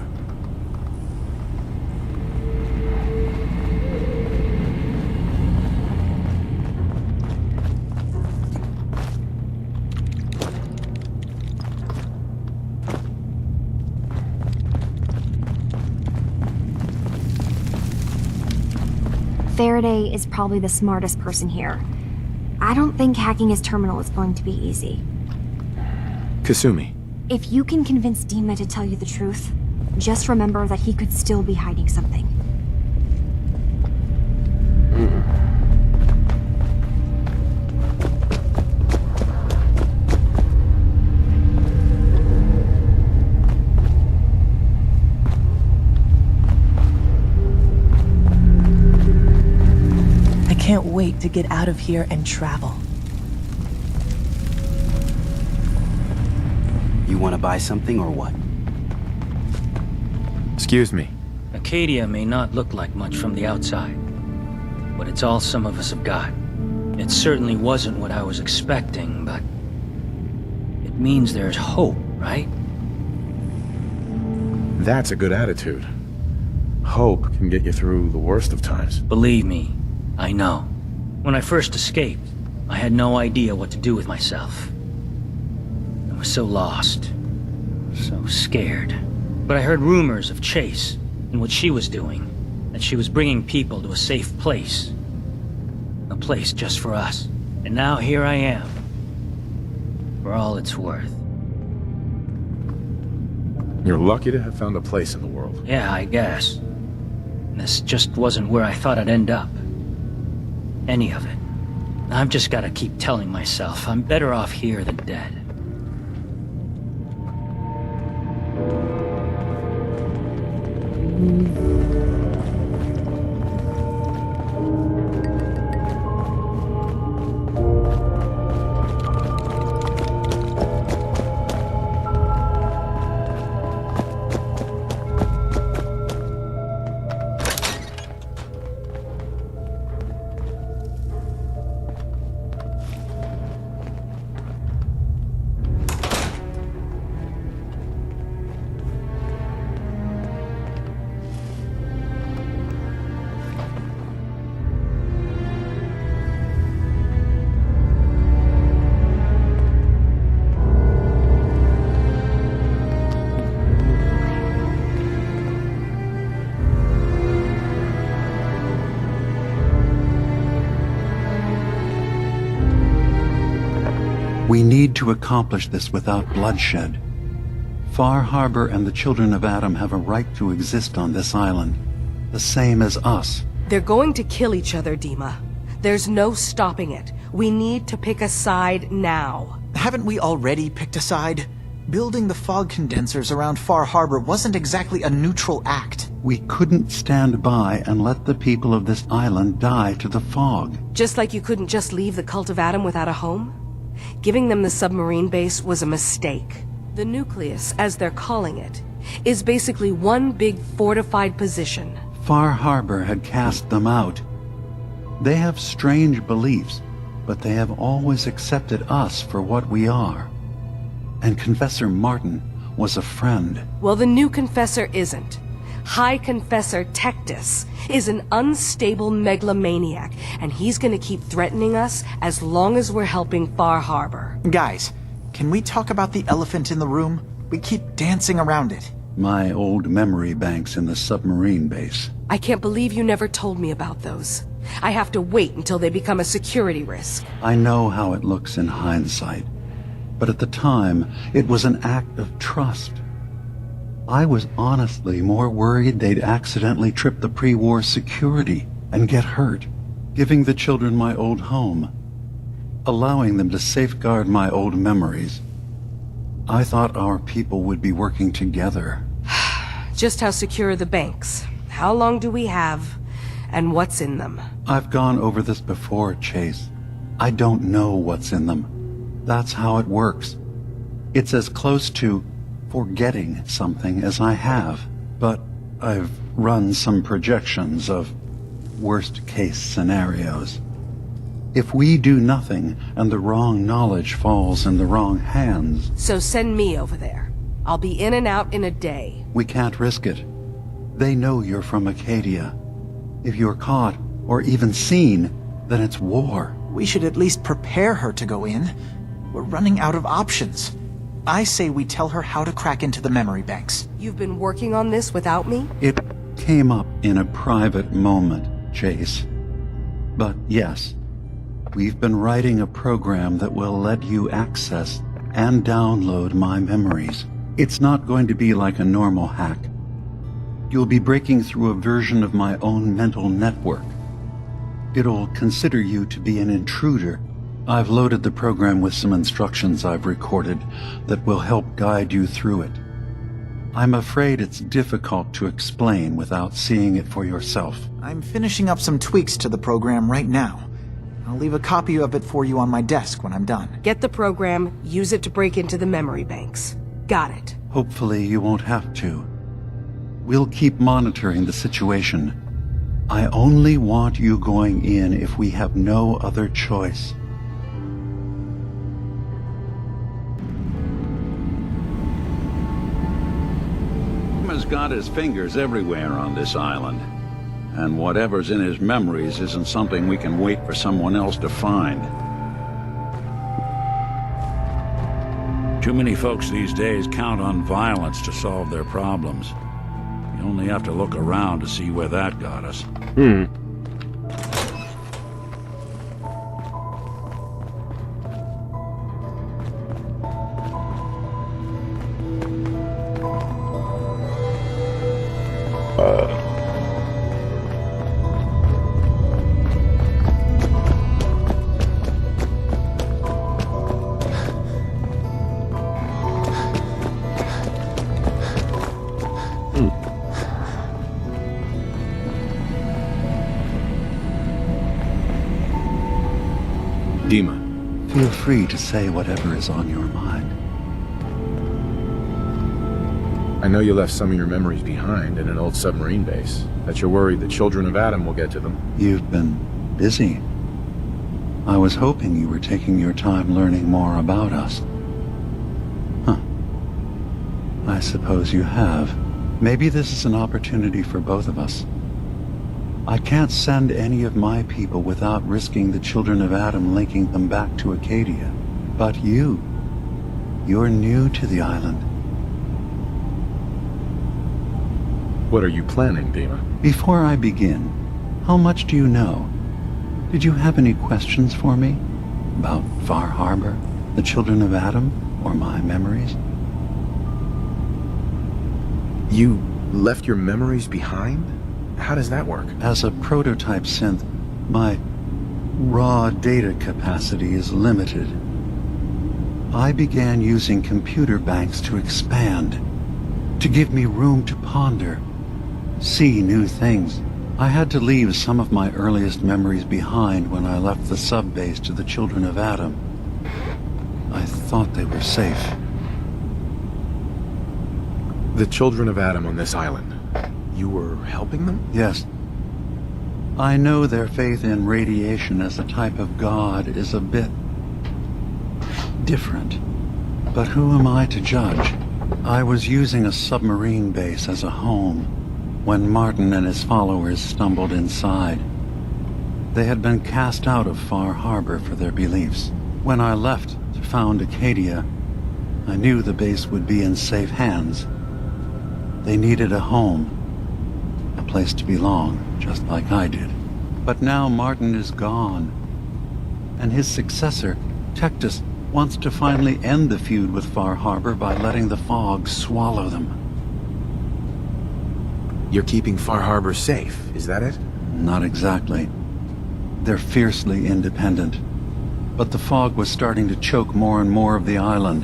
Faraday is probably the smartest person here. I don't think hacking his terminal is going to be easy. Kasumi. If you can convince Dima to tell you the truth, just remember that he could still be hiding something. I can't wait to get out of here and travel. You want to buy something or what? Excuse me. Acadia may not look like much from the outside, but it's all some of us have got. It certainly wasn't what I was expecting, but it means there's hope, right? That's a good attitude. Hope can get you through the worst of times. Believe me, I know. When I first escaped, I had no idea what to do with myself. I was so lost, so scared. But I heard rumors of Chase and what she was doing, that she was bringing people to a safe place. A place just for us. And now here I am, for all it's worth. You're lucky to have found a place in the world. Yeah, I guess. This just wasn't where I thought I'd end up. Any of it. I've just gotta keep telling myself I'm better off here than dead. We need to accomplish this without bloodshed. Far Harbor and the children of Adam have a right to exist on this island, the same as us. They're going to kill each other, Dima. There's no stopping it. We need to pick a side now. Haven't we already picked a side? Building the fog condensers around Far Harbor wasn't exactly a neutral act. We couldn't stand by and let the people of this island die to the fog. Just like you couldn't just leave the Cult of Adam without a home? Giving them the submarine base was a mistake. The nucleus, as they're calling it, is basically one big fortified position. Far Harbor had cast them out. They have strange beliefs, but they have always accepted us for what we are. And Confessor Martin was a friend. Well, the new Confessor isn't. High Confessor Tectus is an unstable megalomaniac, and he's gonna keep threatening us as long as we're helping Far Harbor. Guys, can we talk about the elephant in the room? We keep dancing around it. My old memory banks in the submarine base. I can't believe you never told me about those. I have to wait until they become a security risk. I know how it looks in hindsight, but at the time, it was an act of trust. I was honestly more worried they'd accidentally trip the pre-war security and get hurt, giving the children my old home, allowing them to safeguard my old memories. I thought our people would be working together. Just how secure are the banks? How long do we have? And what's in them? I've gone over this before, Chase. I don't know what's in them. That's how it works. It's as close to forgetting something as I have. But I've run some projections of worst-case scenarios. If we do nothing and the wrong knowledge falls in the wrong hands... So send me over there. I'll be in and out in a day. We can't risk it. They know you're from Acadia. If you're caught, or even seen, then it's war. We should at least prepare her to go in. We're running out of options. I say we tell her how to crack into the memory banks. You've been working on this without me? It came up in a private moment, Chase. But yes, we've been writing a program that will let you access and download my memories. It's not going to be like a normal hack. You'll be breaking through a version of my own mental network. It'll consider you to be an intruder. I've loaded the program with some instructions I've recorded that will help guide you through it. I'm afraid it's difficult to explain without seeing it for yourself. I'm finishing up some tweaks to the program right now. I'll leave a copy of it for you on my desk when I'm done. Get the program, use it to break into the memory banks. Got it. Hopefully you won't have to. We'll keep monitoring the situation. I only want you going in if we have no other choice. Has got his fingers everywhere on this island. And whatever's in his memories isn't something we can wait for someone else to find. Too many folks these days count on violence to solve their problems. You only have to look around to see where that got us. Dima. Feel free to say whatever is on your mind. I know you left some of your memories behind in an old submarine base. That you're worried the children of Adam will get to them. You've been busy. I was hoping you were taking your time learning more about us. Huh. I suppose you have. Maybe this is an opportunity for both of us. I can't send any of my people without risking the children of Adam linking them back to Acadia. But you're new to the island. What are you planning, Dima? Before I begin, how much do you know? Did you have any questions for me? About Far Harbor? The children of Adam, or my memories? You left your memories behind? How does that work? As a prototype synth, my raw data capacity is limited. I began using computer banks to expand, to give me room to ponder, see new things. I had to leave some of my earliest memories behind when I left the sub-base to the children of Adam. I thought they were safe. The children of Adam on this island. You were helping them? Yes. I know their faith in radiation as a type of god is a bit different. But who am I to judge? I was using a submarine base as a home when Martin and his followers stumbled inside. They had been cast out of Far Harbor for their beliefs. When I left to found Acadia, I knew the base would be in safe hands. They needed a home, a place to belong, just like I did. But now Martin is gone, and his successor, Tectus, wants to finally end the feud with Far Harbor by letting the fog swallow them. You're keeping Far Harbor safe, is that it? Not exactly. They're fiercely independent. But the fog was starting to choke more and more of the island.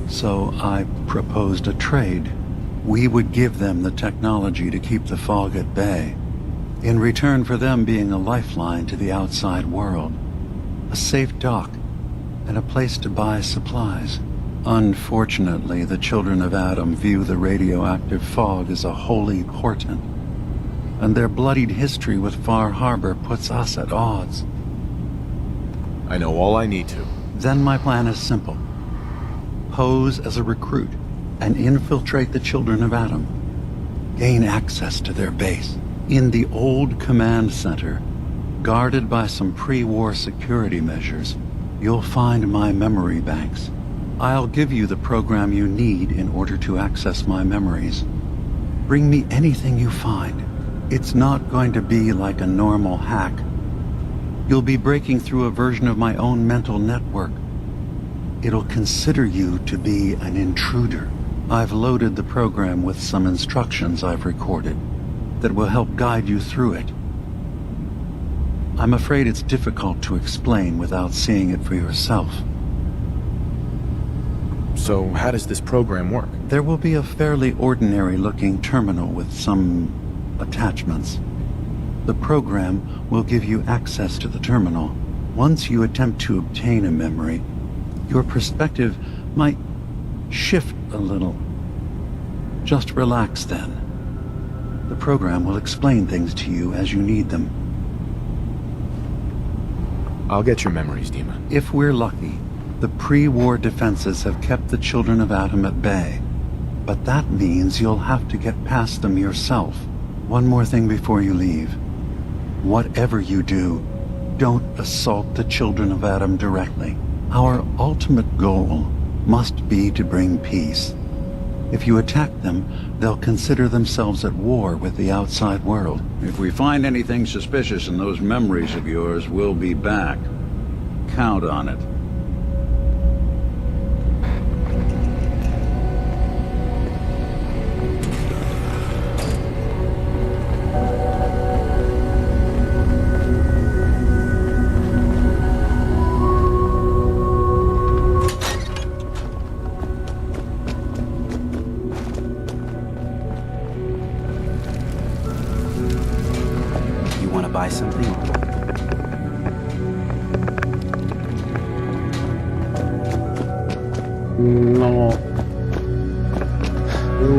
So I proposed a trade. We would give them the technology to keep the fog at bay, in return for them being a lifeline to the outside world, a safe dock, and a place to buy supplies. Unfortunately, the children of Adam view the radioactive fog as a holy portent, and their bloodied history with Far Harbor puts us at odds. I know all I need to. Then my plan is simple. Pose as a recruit and infiltrate the children of Adam. Gain access to their base. In the old command center, guarded by some pre-war security measures, you'll find my memory banks. I'll give you the program you need in order to access my memories. Bring me anything you find. It's not going to be like a normal hack. You'll be breaking through a version of my own mental network. It'll consider you to be an intruder. I've loaded the program with some instructions I've recorded that will help guide you through it. I'm afraid it's difficult to explain without seeing it for yourself. So how does this program work? There will be a fairly ordinary-looking terminal with some attachments. The program will give you access to the terminal. Once you attempt to obtain a memory, your perspective might shift a little. Just relax then. The program will explain things to you as you need them. I'll get your memories, Dima. If we're lucky, the pre-war defenses have kept the children of Adam at bay. But that means you'll have to get past them yourself. One more thing before you leave. Whatever you do, don't assault the children of Adam directly. Our ultimate goal must be to bring peace. If you attack them, they'll consider themselves at war with the outside world. If we find anything suspicious in those memories of yours, we'll be back. Count on it. Buy something? No.